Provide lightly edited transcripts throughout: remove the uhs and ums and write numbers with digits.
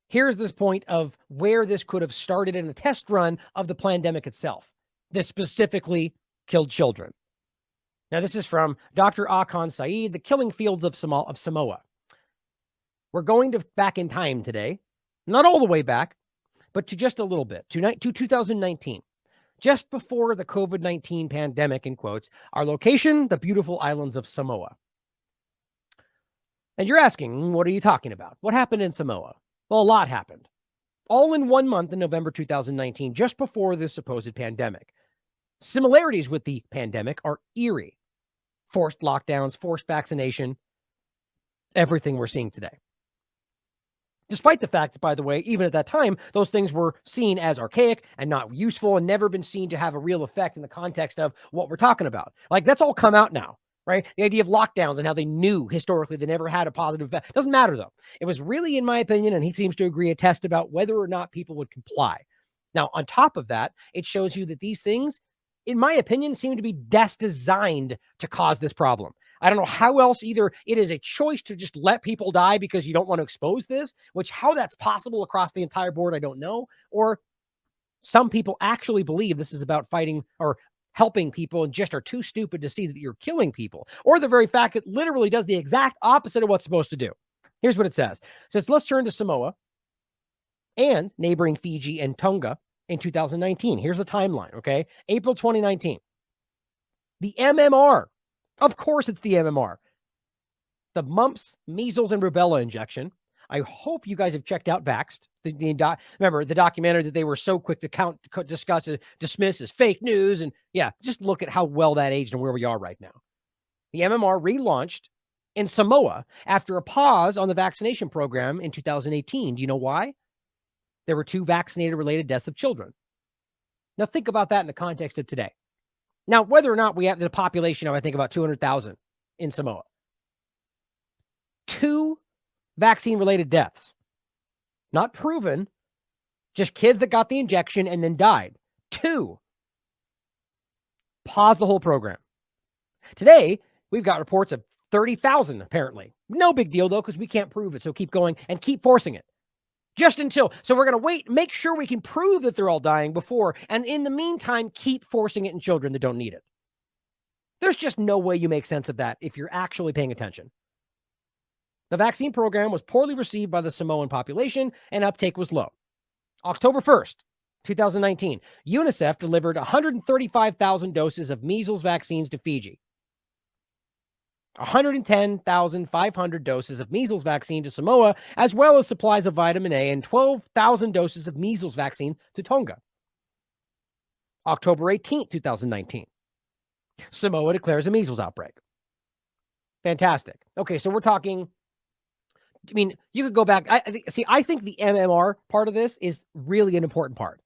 Here's this point of where this could have started in a test run of the Plandemic itself that specifically killed children. Now, this is from Dr. Akan Saeed, The Killing Fields of Samoa. We're going back in time today, not all the way back, but to just a little bit, to 2019. Just before the COVID-19 pandemic, in quotes, our location, the beautiful islands of Samoa. And you're asking, what are you talking about? What happened in Samoa? Well, a lot happened. All in 1 month in November 2019, just before the supposed pandemic. Similarities with the pandemic are eerie. Forced lockdowns, forced vaccination, everything we're seeing today. Despite the fact that, by the way, even at that time, those things were seen as archaic and not useful and never been seen to have a real effect in the context of what we're talking about. Like, that's all come out now, right? The idea of lockdowns and how they knew historically they never had a positive effect. Doesn't matter, though. It was really, in my opinion, and he seems to agree, a test about whether or not people would comply. Now, on top of that, it shows you that these things, in my opinion, seem to be designed to cause this problem. I don't know how else. Either it is a choice to just let people die because you don't want to expose this, which how that's possible across the entire board, I don't know. Or some people actually believe this is about fighting or helping people and just are too stupid to see that you're killing people. Or the very fact that literally does the exact opposite of what's supposed to do. Here's what it says. So let's turn to Samoa and neighboring Fiji and Tonga in 2019. Here's the timeline, okay? April 2019. The MMR. Of course it's the MMR. The mumps, measles, and rubella injection. I hope you guys have checked out Vaxxed. Remember the documentary that they were so quick to dismiss as fake news. And yeah, just look at how well that aged and where we are right now. The MMR relaunched in Samoa after a pause on the vaccination program in 2018. Do you know why? There were 2 vaccinated-related deaths of children. Now think about that in the context of today. Now, whether or not we have the population of, I think, about 200,000 in Samoa. 2 vaccine-related deaths. Not proven, just kids that got the injection and then died. 2. Pause the whole program. Today, we've got reports of 30,000, apparently. No big deal, though, because we can't prove it, so keep going and keep forcing it. Just until. So we're going to wait, make sure we can prove that they're all dying before, and in the meantime, keep forcing it in children that don't need it. There's just no way you make sense of that if you're actually paying attention. The vaccine program was poorly received by the Samoan population, and uptake was low. October 1st, 2019, UNICEF delivered 135,000 doses of measles vaccines to Fiji. 110,500 doses of measles vaccine to Samoa, as well as supplies of vitamin A and 12,000 doses of measles vaccine to Tonga. October 18, 2019. Samoa declares a measles outbreak. Fantastic. Okay, so we're talking, I mean, you could go back. I think the MMR part of this is really an important part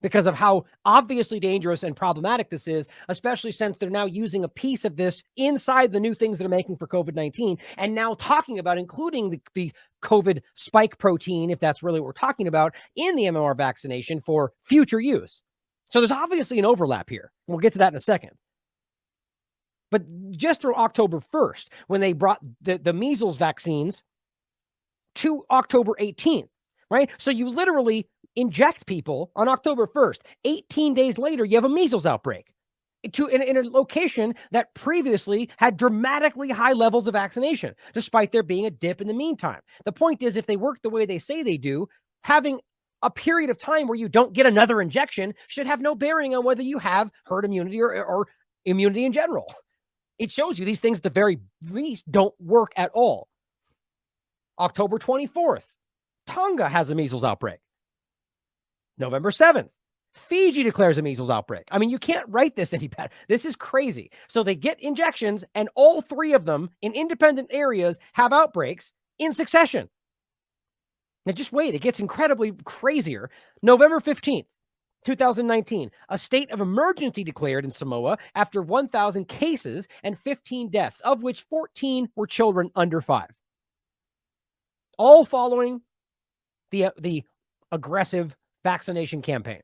because of how obviously dangerous and problematic this is, especially since they're now using a piece of this inside the new things they're making for COVID-19, and now talking about including the COVID spike protein, if that's really what we're talking about, in the MMR vaccination for future use. So there's obviously an overlap here. We'll get to that in a second. But just from October 1st, when they brought the measles vaccines to October 18th, right? So you literally inject people on October 1st. 18 days later, you have a measles outbreak in a location that previously had dramatically high levels of vaccination, despite there being a dip in the meantime. The point is, if they work the way they say they do, having a period of time where you don't get another injection should have no bearing on whether you have herd immunity or immunity in general. It shows you these things at the very least don't work at all. October 24th, Tonga has a measles outbreak. November 7th, Fiji declares a measles outbreak. I mean, you can't write this any better. This is crazy. So they get injections, and all 3 of them in independent areas have outbreaks in succession. Now just wait, it gets incredibly crazier. November 15th, 2019, a state of emergency declared in Samoa after 1,000 cases and 15 deaths, of which 14 were children under 5. All following the aggressive vaccination campaign.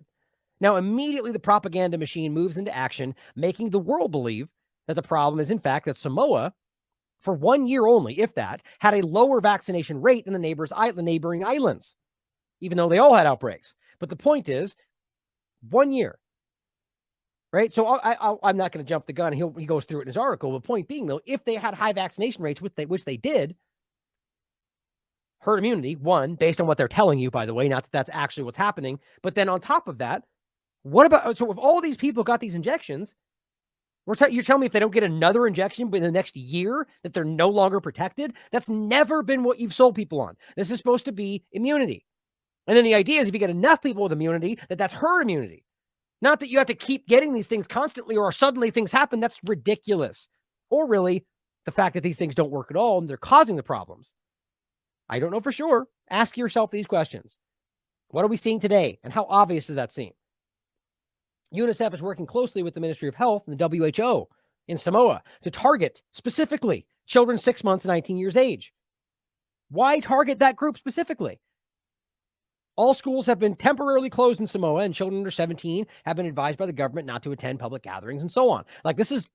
Now, immediately the propaganda machine moves into action, making the world believe that the problem is, in fact, that Samoa, for 1 year only, if that, had a lower vaccination rate than the neighboring islands. even though they all had outbreaks. But the point is, 1 year, right? So I'm not going to jump the gun. He goes through it in his article. The point being, though, if they had high vaccination rates, which they did, herd immunity, one, based on what they're telling you, by the way, not that that's actually what's happening. But then on top of that, what about, so if all these people got these injections, you're telling me if they don't get another injection in the next year that they're no longer protected? That's never been what you've sold people on. This is supposed to be immunity. And then the idea is if you get enough people with immunity, that's herd immunity. Not that you have to keep getting these things constantly or suddenly things happen. That's ridiculous. Or really, the fact that these things don't work at all and they're causing the problems. I don't know for sure. Ask yourself these questions. What are we seeing today? And how obvious does that seem? UNICEF is working closely with the Ministry of Health and the WHO in Samoa to target specifically children 6 months to 19 years age. Why target that group specifically? All schools have been temporarily closed in Samoa, and children under 17 have been advised by the government not to attend public gatherings and so on. Like this is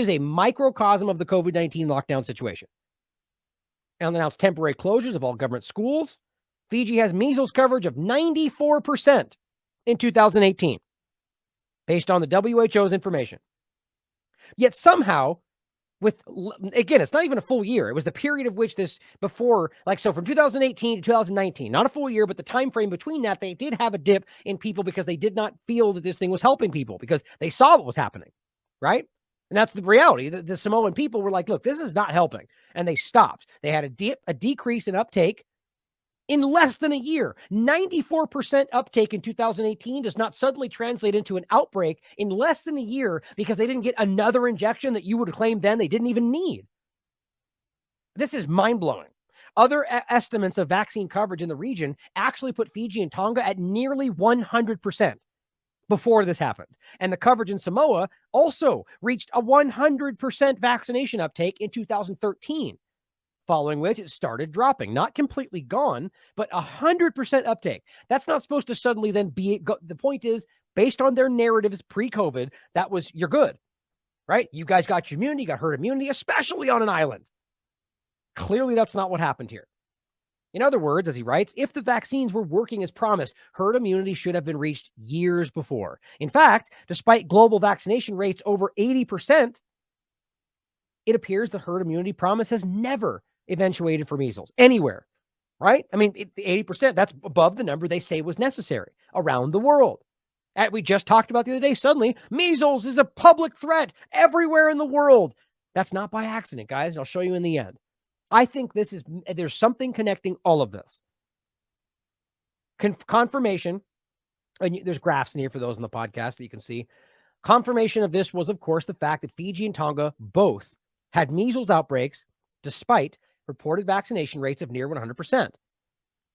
a microcosm of the COVID-19 lockdown situation. And announced temporary closures of all government schools. Fiji has measles coverage of 94% in 2018, based on the WHO's information. Yet somehow, again, it's not even a full year. It was the period of which this before, so from 2018 to 2019, not a full year, but the time frame between that, they did have a dip in people because they did not feel that this thing was helping people because they saw what was happening, right? And that's the reality. The Samoan people were like, look, this is not helping. And they stopped. They had a decrease in uptake in less than a year. 94% uptake in 2018 does not suddenly translate into an outbreak in less than a year because they didn't get another injection that you would claim then they didn't even need. This is mind-blowing. Other estimates of vaccine coverage in the region actually put Fiji and Tonga at nearly 100% before this happened. And the coverage in Samoa also reached a 100% vaccination uptake in 2013. Following which it started dropping, not completely gone, but 100% uptake. That's not supposed to suddenly then be, the point is, based on their narratives pre-COVID, you're good, right? You guys got your immunity, got herd immunity, especially on an island. Clearly, that's not what happened here. In other words, as he writes, if the vaccines were working as promised, herd immunity should have been reached years before. In fact, despite global vaccination rates over 80%, it appears the herd immunity promise has never eventuated for measles anywhere, right? I mean, 80%, that's above the number they say was necessary around the world. And we just talked about the other day, suddenly, measles is a public threat everywhere in the world. That's not by accident, guys. I'll show you in the end. I think there's something connecting all of this. Confirmation, and there's graphs in here for those in the podcast that you can see. Confirmation of this was, of course, the fact that Fiji and Tonga both had measles outbreaks despite reported vaccination rates of near 100%.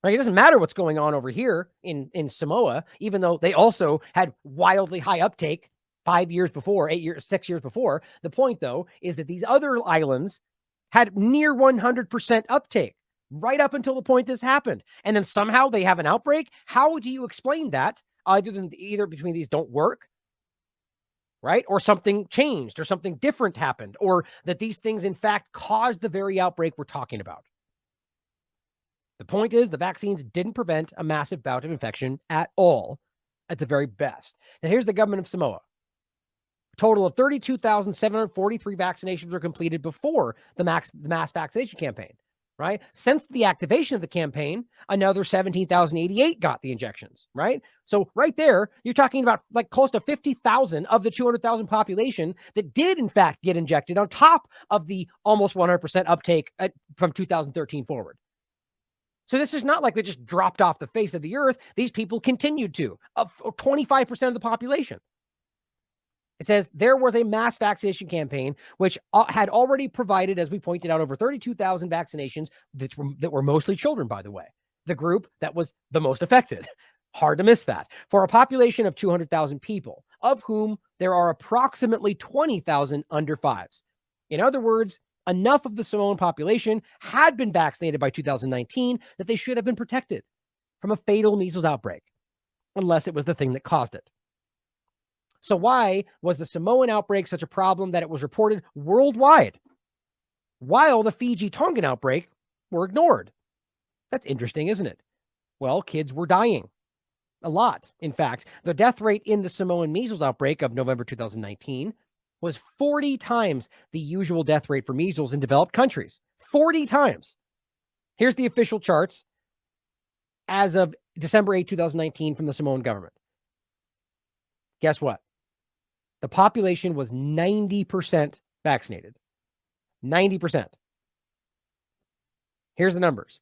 Like, it doesn't matter what's going on over here in Samoa, even though they also had wildly high uptake 6 years before. The point, though, is that these other islands had near 100% uptake right up until the point this happened. And then somehow they have an outbreak. How do you explain that? Either between these don't work, right? Or something changed or something different happened, or that these things, in fact, caused the very outbreak we're talking about. The point is the vaccines didn't prevent a massive bout of infection at all, at the very best. Now, here's the government of Samoa. A total of 32,743 vaccinations were completed before the mass vaccination campaign, right? Since the activation of the campaign, another 17,088 got the injections, right? So right there, you're talking about close to 50,000 of the 200,000 population that did, in fact, get injected on top of the almost 100% uptake from 2013 forward. So this is not like they just dropped off the face of the earth. These people continued to, 25% of the population. It says there was a mass vaccination campaign, which had already provided, as we pointed out, over 32,000 vaccinations that were mostly children, by the way, the group that was the most affected. Hard to miss that. For a population of 200,000 people, of whom there are approximately 20,000 under fives. In other words, enough of the Samoan population had been vaccinated by 2019 that they should have been protected from a fatal measles outbreak, unless it was the thing that caused it. So why was the Samoan outbreak such a problem that it was reported worldwide, while the Fiji-Tongan outbreak were ignored? That's interesting, isn't it? Well, kids were dying a lot. In fact, the death rate in the Samoan measles outbreak of November 2019 was 40 times the usual death rate for measles in developed countries. 40 times. Here's the official charts as of December 8, 2019 from the Samoan government. Guess what? The population was 90% vaccinated. 90%. Here's the numbers.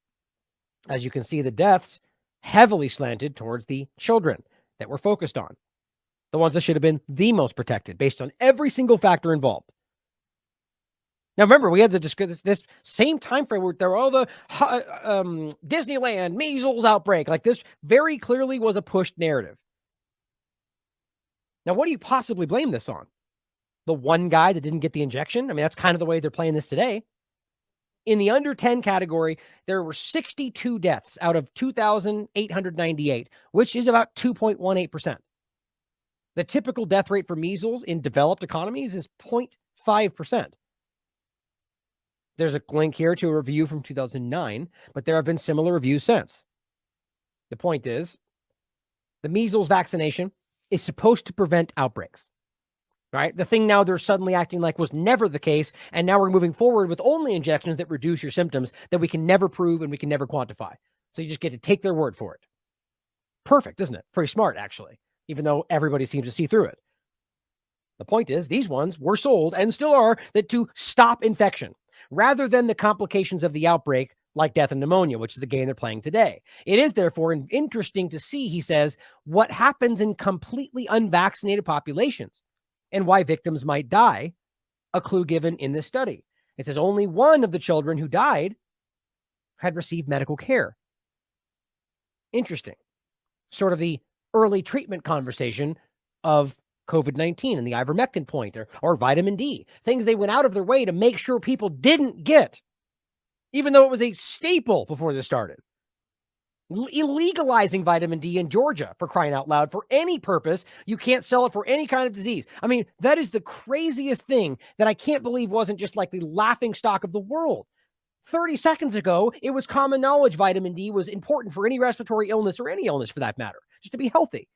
As you can see, the deaths heavily slanted towards the children that we're focused on. The ones that should have been the most protected based on every single factor involved. Now, remember, we had this same time frame where there were all the Disneyland measles outbreak. Like, this very clearly was a pushed narrative. Now, what do you possibly blame this on? The one guy that didn't get the injection? I mean, that's kind of the way they're playing this today. In the under 10 category, there were 62 deaths out of 2,898, which is about 2.18%. The typical death rate for measles in developed economies is 0.5%. There's a link here to a review from 2009, but there have been similar reviews since. The point is, the measles vaccination is supposed to prevent outbreaks, right? The thing now they're suddenly acting like was never the case, and now we're moving forward with only injections that reduce your symptoms that we can never prove and we can never quantify. So you just get to take their word for it. Perfect, isn't it? Pretty smart, actually, even though everybody seems to see through it. The point is, these ones were sold and still are that to stop infection rather than the complications of the outbreak, like death and pneumonia, which is the game they're playing today. It is therefore interesting to see, he says, what happens in completely unvaccinated populations and why victims might die, a clue given in this study. It says only one of the children who died had received medical care. Interesting. Sort of the early treatment conversation of COVID-19 and the ivermectin point or vitamin D, things they went out of their way to make sure people didn't get, even though it was a staple before this started. Illegalizing vitamin D in Georgia, for crying out loud, for any purpose. You can't sell it for any kind of disease. I mean, that is the craziest thing that I can't believe wasn't just like the laughing stock of the world. 30 seconds ago, it was common knowledge vitamin D was important for any respiratory illness or any illness for that matter, just to be healthy.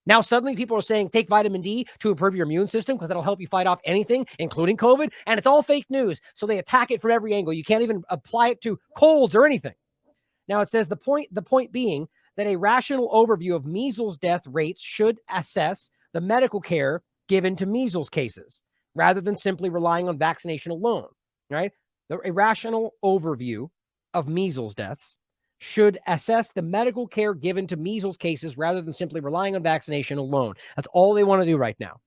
Now, suddenly people are saying take vitamin D to improve your immune system because that'll help you fight off anything, including COVID. And it's all fake news. So they attack it from every angle. You can't even apply it to colds or anything. Now, it says the point being that a rational overview of measles death rates should assess the medical care given to measles cases rather than simply relying on vaccination alone, right? A rational overview of measles deaths should assess the medical care given to measles cases rather than simply relying on vaccination alone. That's all they want to do right now.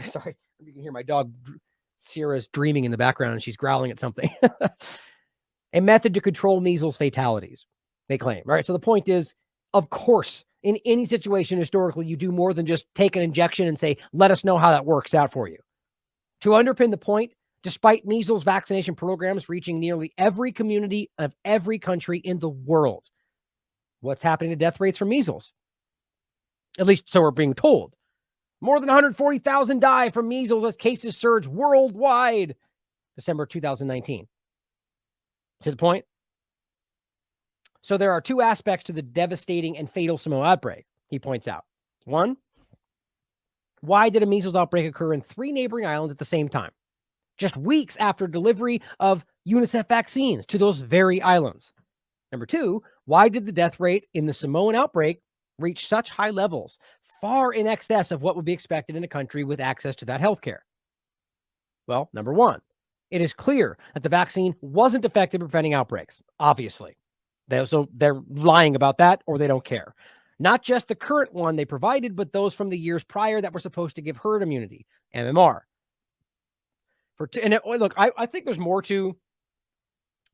Sorry, you can hear my dog, Sierra's dreaming in the background and she's growling at something. A method to control measles fatalities, they claim, right? So the point is, of course, in any situation historically, you do more than just take an injection and say, let us know how that works out for you. To underpin the point, despite measles vaccination programs reaching nearly every community of every country in the world, what's happening to death rates from measles? At least so we're being told. More than 140,000 die from measles as cases surge worldwide. December 2019. To the point? So there are two aspects to the devastating and fatal Samoa outbreak, he points out. One, why did a measles outbreak occur in 3 neighboring islands at the same time? Just weeks after delivery of UNICEF vaccines to those very islands. Number 2, why did the death rate in the Samoan outbreak reach such high levels, far in excess of what would be expected in a country with access to that healthcare? Well, number 1, it is clear that the vaccine wasn't effective at preventing outbreaks, obviously. So they're lying about that, or they don't care. Not just the current one they provided, but those from the years prior that were supposed to give herd immunity, MMR. Look, I think there's more to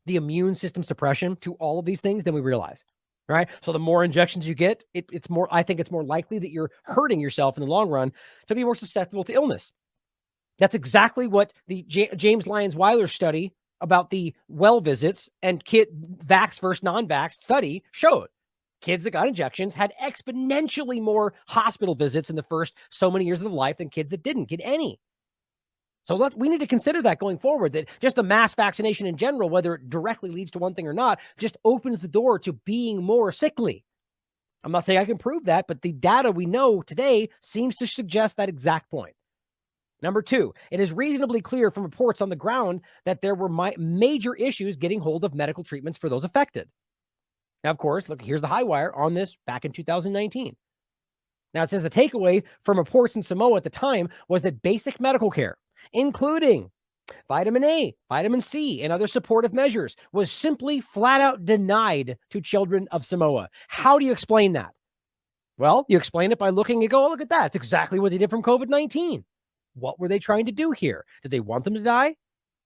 the immune system suppression to all of these things than we realize, right? So the more injections you get, I think it's more likely that you're hurting yourself in the long run to be more susceptible to illness. That's exactly what the James Lyons Weiler study about the well visits and kid vax versus non-vax study showed. Kids that got injections had exponentially more hospital visits in the first so many years of life than kids that didn't get any. So we need to consider that going forward, that just the mass vaccination in general, whether it directly leads to one thing or not, just opens the door to being more sickly. I'm not saying I can prove that, but the data we know today seems to suggest that exact point. Number two, it is reasonably clear from reports on the ground that there were major issues getting hold of medical treatments for those affected. Now, of course, look, here's the high wire on this back in 2019. Now, it says the takeaway from reports in Samoa at the time was that basic medical care, including vitamin A, vitamin C, and other supportive measures, was simply flat out denied to children of Samoa. How do you explain that? Well, you explain it by looking and go, oh, look at that. It's exactly what they did from COVID-19. What were they trying to do here? Did they want them to die?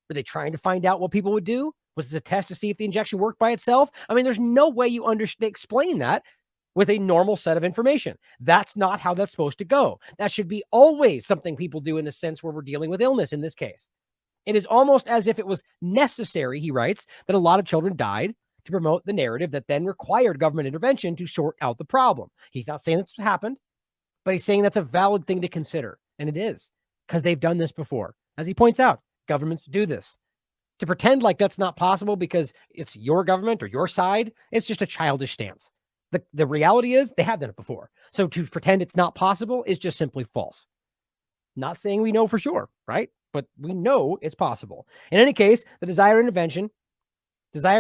Were they trying to find out what people would do? Was this a test to see if the injection worked by itself? I mean, there's no way you explain that with a normal set of information. That's not how that's supposed to go. That should be always something people do in the sense where we're dealing with illness in this case. It is almost as if it was necessary, he writes, that a lot of children died to promote the narrative that then required government intervention to sort out the problem. He's not saying that's what happened, but he's saying that's a valid thing to consider. And it is, because they've done this before. As he points out, governments do this. To pretend like that's not possible because it's your government or your side, it's just a childish stance. The reality is they have done it before. So to pretend it's not possible is just simply false. Not saying we know for sure, right? But we know it's possible. In any case, the desired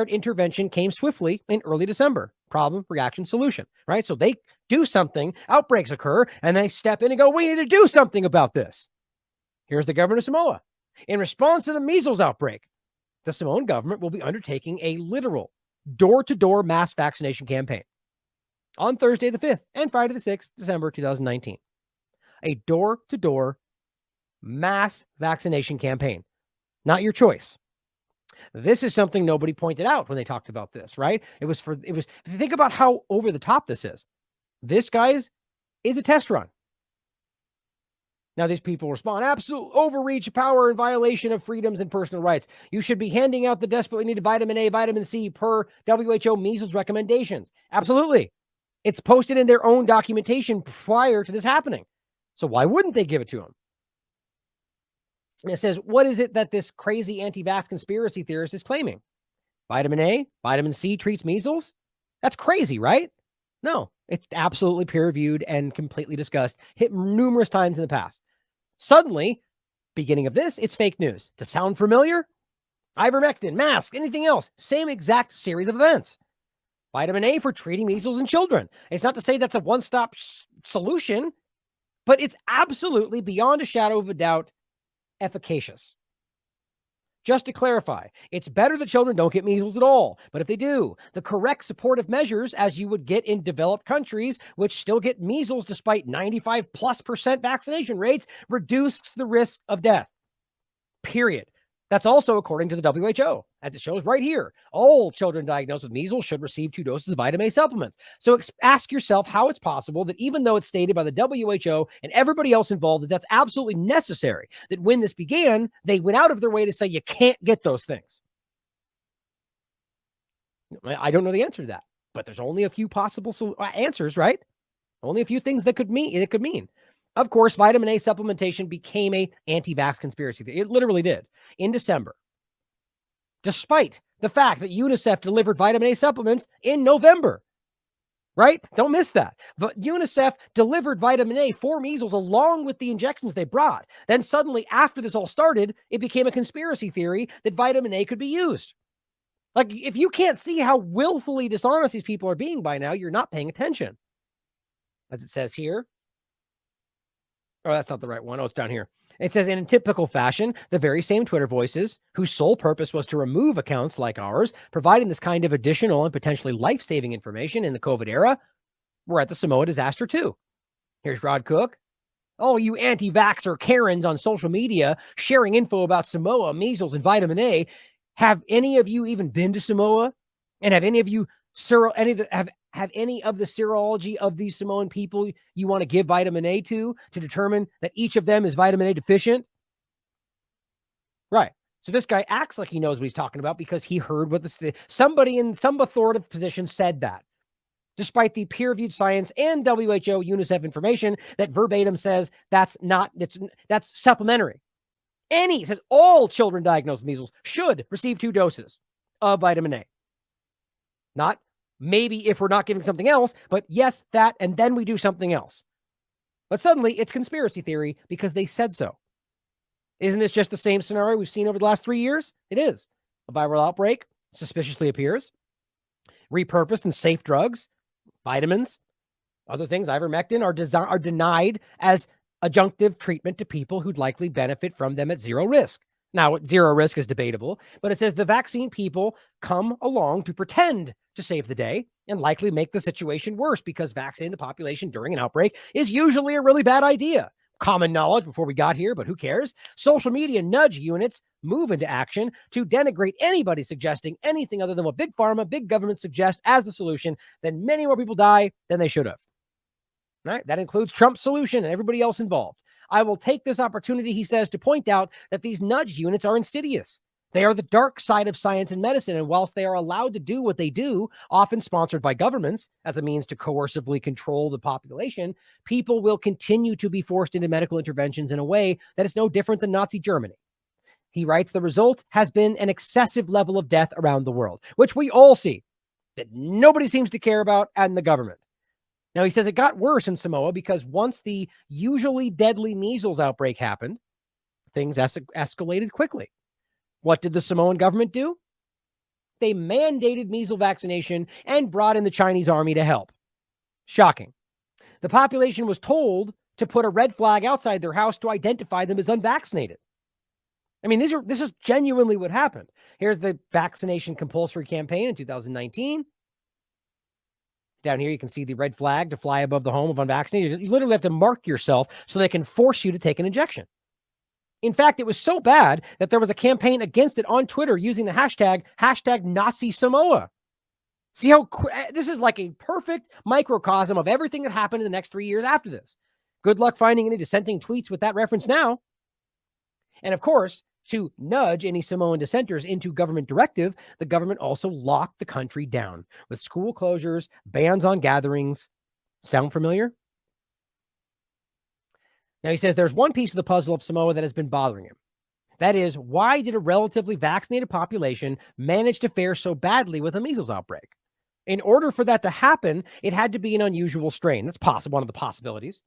intervention came swiftly in early December. Problem, reaction, solution, right? So they do something, outbreaks occur, and they step in and go, we need to do something about this. Here's the governor of Samoa. In response to the measles outbreak, the Samoan government will be undertaking a literal door-to-door mass vaccination campaign on Thursday the 5th and Friday the 6th, December 2019. A door-to-door mass vaccination campaign. Not your choice. This is something nobody pointed out when they talked about this, right? Think about how over the top this is. This, guys, is a test run. Now, these people respond, absolute overreach, power, and violation of freedoms and personal rights. You should be handing out the desperately needed vitamin A, vitamin C per WHO measles recommendations. Absolutely. It's posted in their own documentation prior to this happening. So why wouldn't they give it to them? And it says, what is it that this crazy anti-vax conspiracy theorist is claiming? Vitamin A, vitamin C treats measles? That's crazy, right? No, it's absolutely peer-reviewed and completely discussed, hit numerous times in the past. Suddenly, beginning of this, it's fake news. To sound familiar? Ivermectin, mask, anything else, same exact series of events. Vitamin A for treating measles in children. It's not to say that's a one-stop solution, but it's absolutely, beyond a shadow of a doubt, efficacious. Just to clarify, it's better that children don't get measles at all. But if they do, the correct supportive measures, as you would get in developed countries, which still get measles despite 95+% vaccination rates, reduce the risk of death. Period. That's also according to the WHO, as it shows right here. All children diagnosed with measles should receive 2 doses of vitamin A supplements. So ask yourself how it's possible that even though it's stated by the WHO and everybody else involved that that's absolutely necessary, that when this began, they went out of their way to say you can't get those things. I don't know the answer to that, but there's only a few possible answers, right? Only a few things that could mean. Of course, vitamin A supplementation became an anti-vax conspiracy theory. It literally did in December, despite the fact that UNICEF delivered vitamin A supplements in November, right? Don't miss that. But UNICEF delivered vitamin A for measles along with the injections they brought. Then suddenly, after this all started, it became a conspiracy theory that vitamin A could be used. Like, if you can't see how willfully dishonest these people are being by now, you're not paying attention. As it says here, oh, that's not the right one. Oh, it's down here. It says, in typical fashion, the very same Twitter voices whose sole purpose was to remove accounts like ours, providing this kind of additional and potentially life-saving information in the COVID era, were at the Samoa disaster too. Here's Rod Cook. Oh, you anti-vaxxer Karens on social media sharing info about Samoa, measles, and vitamin A. Have any of you even been to Samoa? And have any of you have any of the serology of these Samoan people you want to give vitamin A to determine that each of them is vitamin A deficient? Right. So this guy acts like he knows what he's talking about because he heard what somebody in some authoritative position said that, despite the peer-reviewed science and WHO UNICEF information that verbatim says that's supplementary. It says all children diagnosed with measles should receive 2 doses of vitamin A. Not Maybe if we're not giving something else, but yes, that, and then we do something else. But suddenly it's conspiracy theory because they said so. Isn't this just the same scenario we've seen over the last 3 years? It is. A viral outbreak suspiciously appears. Repurposed and safe drugs, vitamins, other things, ivermectin, are denied as adjunctive treatment to people who'd likely benefit from them at zero risk. Now, zero risk is debatable, but it says the vaccine people come along to pretend to save the day and likely make the situation worse because vaccinating the population during an outbreak is usually a really bad idea. Common knowledge before we got here, but who cares? Social media nudge units move into action to denigrate anybody suggesting anything other than what big pharma, big government suggests as the solution. Then many more people die than they should have. All right? That includes Trump's solution and everybody else involved. I will take this opportunity, he says, to point out that these nudge units are insidious. They are the dark side of science and medicine, and whilst they are allowed to do what they do, often sponsored by governments as a means to coercively control the population, people will continue to be forced into medical interventions in a way that is no different than Nazi Germany. He writes, the result has been an excessive level of death around the world, which we all see, that nobody seems to care about and the government. Now, he says it got worse in Samoa because once the usually deadly measles outbreak happened, things escalated quickly. What did the Samoan government do? They mandated measles vaccination and brought in the Chinese army to help. Shocking. The population was told to put a red flag outside their house to identify them as unvaccinated. I mean, this is genuinely what happened. Here's the vaccination compulsory campaign in 2019. Down here, you can see the red flag to fly above the home of unvaccinated. You literally have to mark yourself so they can force you to take an injection. In fact, it was so bad that there was a campaign against it on Twitter using the hashtag Nazi Samoa. See how this is like a perfect microcosm of everything that happened in the next 3 years after this. Good luck finding any dissenting tweets with that reference now. And of course, to nudge any Samoan dissenters into government directive, the government also locked the country down with school closures, bans on gatherings. Sound familiar? Now, he says there's one piece of the puzzle of Samoa that has been bothering him. That is, why did a relatively vaccinated population manage to fare so badly with a measles outbreak? In order for that to happen, it had to be an unusual strain. That's possible, one of the possibilities.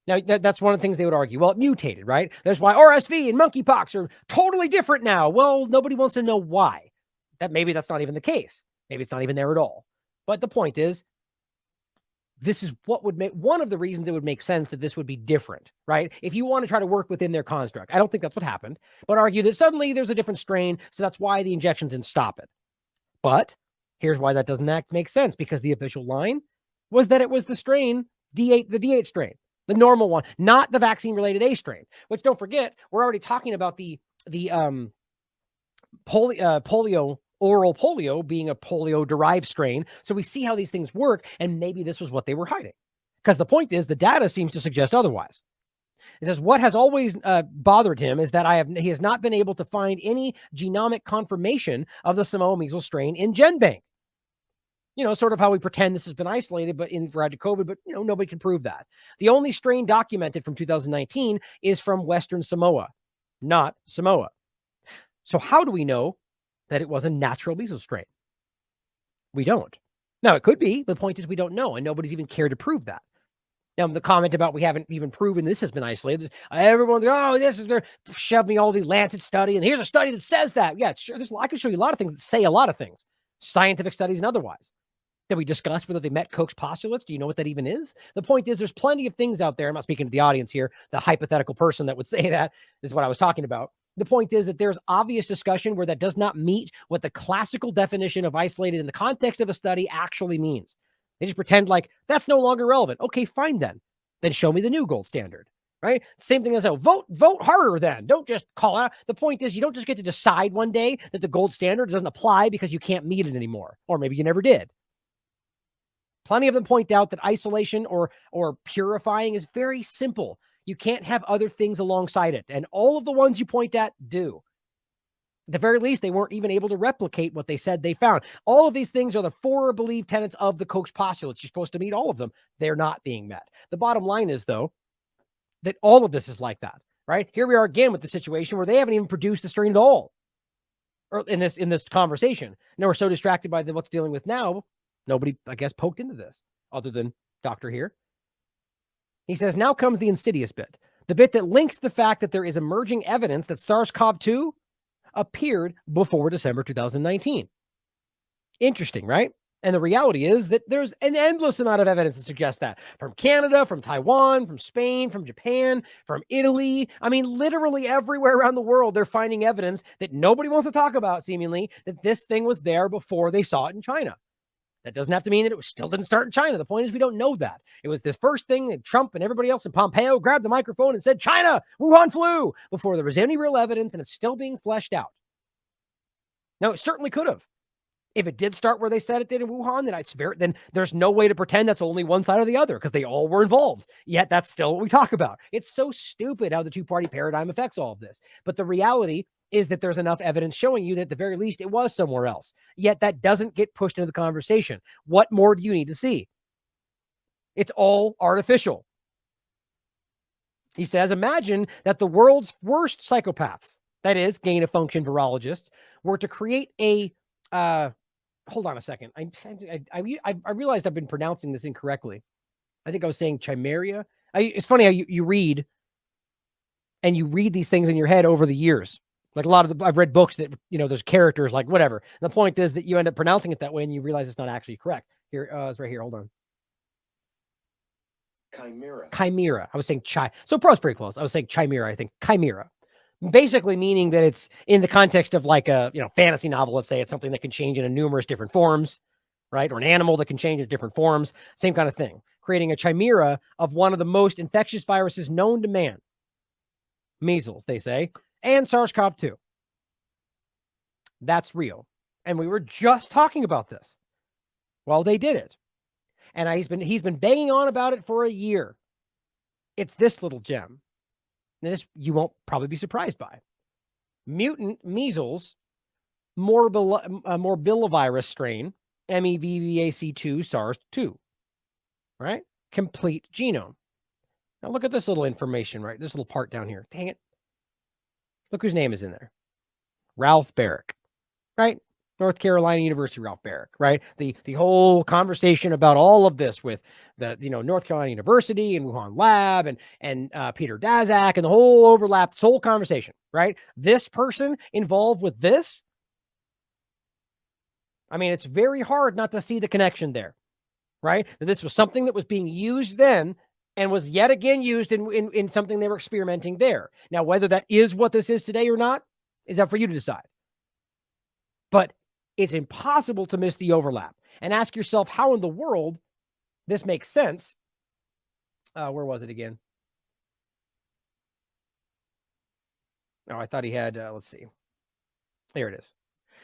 Now, that's one of the things they would argue. Well, it mutated, right? That's why RSV and monkeypox are totally different now. Well, nobody wants to know why. Maybe that's not even the case. Maybe it's not even there at all. But the point is, this is what would make one of the reasons it would make sense that this would be different, right? If you want to try to work within their construct. I don't think that's what happened, but argue that suddenly there's a different strain, so that's why the injections didn't stop it. But here's why that doesn't make sense, because the official line was that it was the strain, the D8 strain, the normal one, not the vaccine-related A strain, which, don't forget, we're already talking about the oral polio being a polio-derived strain. So we see how these things work, and maybe this was what they were hiding. Because the point is, the data seems to suggest otherwise. It says, what has always bothered him is that he has not been able to find any genomic confirmation of the Samoa measles strain in GenBank. You know, sort of how we pretend this has been isolated, but in regard to COVID, but nobody can prove that. The only strain documented from 2019 is from Western Samoa, not Samoa. So how do we know that it was a natural measles strain? We don't. Now, it could be, but the point is we don't know, and nobody's even cared to prove that. Now, the comment about we haven't even proven this has been isolated, everyone's like, they're shove me all the Lancet study, and here's a study that says that. Yeah, sure. I can show you a lot of things that say a lot of things, scientific studies and otherwise. Did we discuss whether they met Koch's postulates? Do you know what that even is? The point is, there's plenty of things out there. I'm not speaking to the audience here. The hypothetical person that would say that is what I was talking about. The point is that there's obvious discussion where that does not meet what the classical definition of isolated in the context of a study actually means. They just pretend like that's no longer relevant. Okay, fine then. Then show me the new gold standard, right? Same thing as vote harder then. Don't just call out. The point is, you don't just get to decide one day that the gold standard doesn't apply because you can't meet it anymore. Or maybe you never did. Plenty of them point out that isolation or purifying is very simple. You can't have other things alongside it. And all of the ones you point at do. At the very least, they weren't even able to replicate what they said they found. All of these things are the four believed tenets of the Koch's postulates. You're supposed to meet all of them. They're not being met. The bottom line is, though, that all of this is like that, right? Here we are again with the situation where they haven't even produced the strain at all. or in this conversation. And we're so distracted by what's dealing with now, nobody, I guess, poked into this other than Doctor here. He says, now comes the insidious bit, the bit that links the fact that there is emerging evidence that SARS-CoV-2 appeared before December 2019. Interesting, right? And the reality is that there's an endless amount of evidence that suggests that, from Canada, from Taiwan, from Spain, from Japan, from Italy. I mean, literally everywhere around the world, they're finding evidence that nobody wants to talk about, seemingly, that this thing was there before they saw it in China. That doesn't have to mean that it still didn't start in China. The point is, we don't know that. It was this first thing that Trump and everybody else in Pompeo grabbed the microphone and said, China, Wuhan flu, before there was any real evidence, and it's still being fleshed out. Now, it certainly could have. If it did start where they said it did in Wuhan, then there's no way to pretend that's only one side or the other, because they all were involved. Yet that's still what we talk about. It's so stupid how the two-party paradigm affects all of this. But the reality is that there's enough evidence showing you that at the very least it was somewhere else. Yet that doesn't get pushed into the conversation. What more do you need to see? It's all artificial. He says, imagine that the world's worst psychopaths, that is, gain-of-function virologists, were to create a hold on a second. I realized I've been pronouncing this incorrectly. I think I was saying chimeria. It's funny how you read, and you read these things in your head over the years. Like a lot of I've read books that, there's characters like whatever. And the point is that you end up pronouncing it that way, and you realize it's not actually correct. Here, it's right here. Hold on. Chimera. I was saying So pro's pretty close. I was saying chimera. I think chimera. Basically meaning that it's in the context of like a fantasy novel. Let's say it's something that can change into numerous different forms, right? Or an animal that can change in different forms. Same kind of thing. Creating a chimera of one of the most infectious viruses known to man. Measles, they say, and SARS-CoV-2. That's real. And we were just talking about this while they did it. And he's been banging on about it for a year. It's this little gem. This you won't probably be surprised by. Mutant measles morbillivirus strain, MEVVAC2 SARS-2, right? Complete genome. Now look at this little information, right? This little part down here. Dang it. Look whose name is in there. Ralph Barrick, right? North Carolina University, Ralph Barrick, right? The whole conversation about all of this with the North Carolina University and Wuhan lab and Peter Daszak and the whole overlap, this whole conversation, right? This person involved with this. I mean, it's very hard not to see the connection there, right? That this was something that was being used then and was yet again used in something they were experimenting there. Now, whether that is what this is today or not is up for you to decide. But it's impossible to miss the overlap and ask yourself how in the world this makes sense. Where was it again? Oh, I thought he had, let's see. There it is.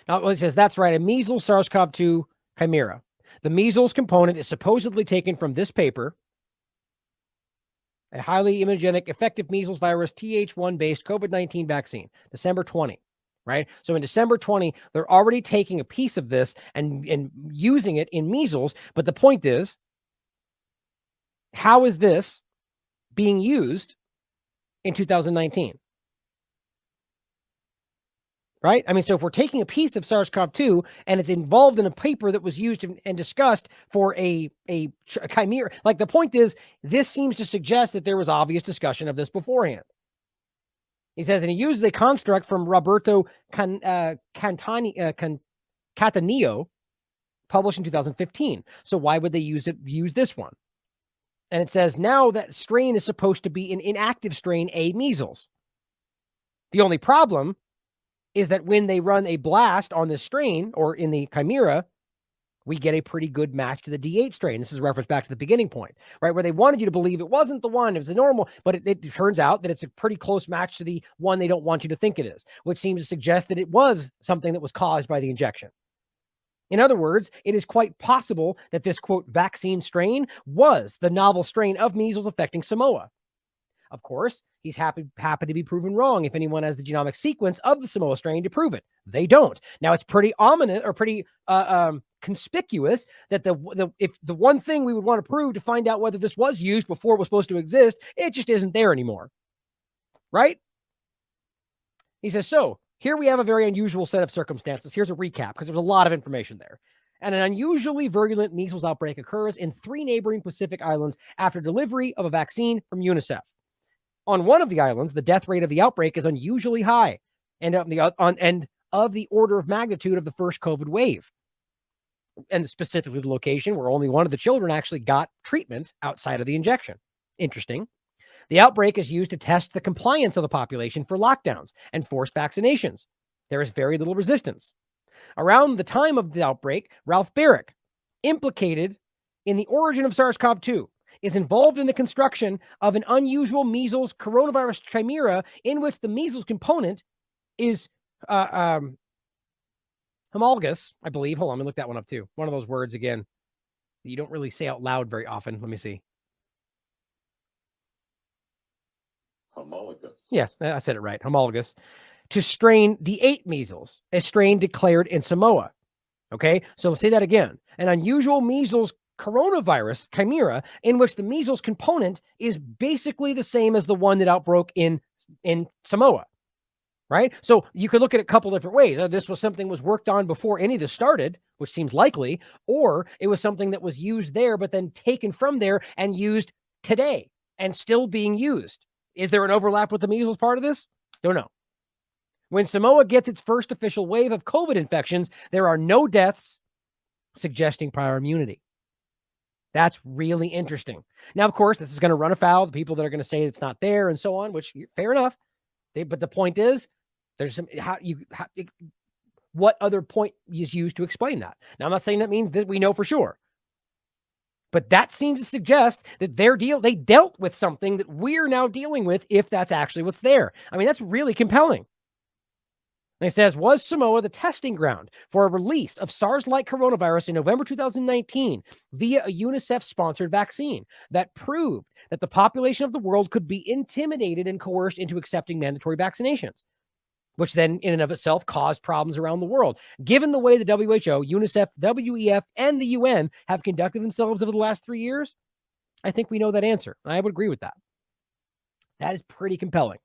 Now it says, that's right, a measles SARS-CoV-2 chimera. The measles component is supposedly taken from this paper, a highly immunogenic, effective measles virus Th1-based COVID-19 vaccine, December 20. Right. So in December 20, they're already taking a piece of this and using it in measles. But the point is, how is this being used in 2019? Right. I mean, so if we're taking a piece of SARS-CoV-2 and it's involved in a paper that was used and discussed for a chimera, like the point is, this seems to suggest that there was obvious discussion of this beforehand. He says, and he uses a construct from Roberto Cattaneo, published in 2015. So why would they use this one? And it says, now that strain is supposed to be an inactive strain, A, measles. The only problem is that when they run a blast on this strain, or in the chimera, we get a pretty good match to the D8 strain. This is a reference back to the beginning point, right? Where they wanted you to believe it wasn't the one, it was a normal, but it turns out that it's a pretty close match to the one they don't want you to think it is, which seems to suggest that it was something that was caused by the injection. In other words, it is quite possible that this, quote, vaccine strain was the novel strain of measles affecting Samoa. Of course, he's happy to be proven wrong if anyone has the genomic sequence of the Samoa strain to prove it. They don't. Now, it's pretty ominous or pretty conspicuous that if the one thing we would want to prove to find out whether this was used before it was supposed to exist, it just isn't there anymore. Right? He says, so Here we have a very unusual set of circumstances. Here's a recap because there's a lot of information there. And an unusually virulent measles outbreak occurs in 3 neighboring Pacific islands after delivery of a vaccine from UNICEF. On one of the islands, the death rate of the outbreak is unusually high and of the order of magnitude of the first COVID wave. And specifically the location where only one of the children actually got treatment outside of the injection. Interesting. The outbreak is used to test the compliance of the population for lockdowns and forced vaccinations. There is very little resistance. Around the time of the outbreak, Ralph Baric, implicated in the origin of SARS-CoV-2, is involved in the construction of an unusual measles coronavirus chimera in which the measles component is homologous, I believe. Hold on, let me look that one up too. One of those words again that you don't really say out loud very often. Let me see. Homologous. Yeah, I said it right. Homologous. To strain D8 measles, a strain declared in Samoa. Okay, so say that again. An unusual measles coronavirus chimera in which the measles component is basically the same as the one that outbroke in Samoa. Right? So you could look at it a couple different ways. This was something was worked on before any of this started, which seems likely, or it was something that was used there, but then taken from there and used today and still being used. Is there an overlap with the measles part of this? Don't know. When Samoa gets its first official wave of COVID infections, there are no deaths, suggesting prior immunity. That's really interesting. Now, of course, this is going to run afoul of the people that are going to say it's not there and so on, which fair enough. But the point is, there's some what other point is used to explain that? Now, I'm not saying that means that we know for sure, but that seems to suggest that they dealt with something that we're now dealing with, if that's actually what's there. I mean, that's really compelling. And it says, was Samoa the testing ground for a release of SARS-like coronavirus in November 2019 via a UNICEF-sponsored vaccine that proved that the population of the world could be intimidated and coerced into accepting mandatory vaccinations, which then in and of itself caused problems around the world. Given the way the WHO, UNICEF, WEF, and the UN have conducted themselves over the last 3 years, I think we know that answer. I would agree with that. That is pretty compelling.